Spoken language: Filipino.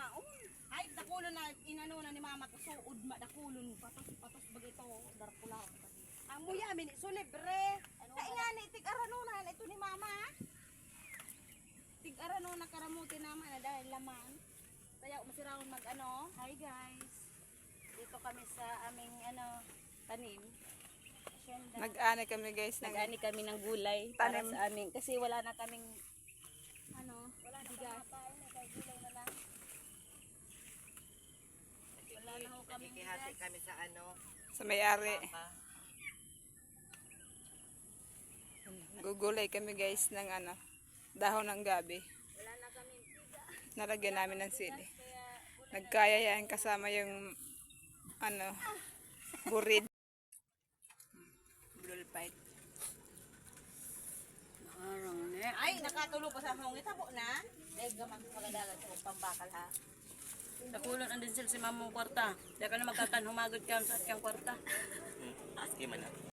maon. Ay, dakulon na inano na ni mama ko suod dakulon patos bagito darkula. Amo yamin so libre. Kay nga ni tig-arano na ito ni mama. Tig-arano na karamuti naman na dahil laman. Kaya masiraon mag-ano. Hi guys. Dito kami sa aming tanim. Nag-ani kami guys. Nag-ani kami ng gulay para sa amin kasi wala na kaming wala na bigas. Gulay na lang. Wala na ho kaming bigas. Kami sa sa may-ari. Gugulay kami guys ng dahon ng gabi. Wala na kaming bigas. Nalagyan namin ng sili. Nagkaya yan kasama yung burid. Blulpite. Ay, nakatulog pa sa hangit po na. Dahil gamang pagadagan sa pambakal ha. Nakulon ang din sila si mamong kwarta. Dahil ka na magkakan, humagod ka sa atyang kwarta. Gimana?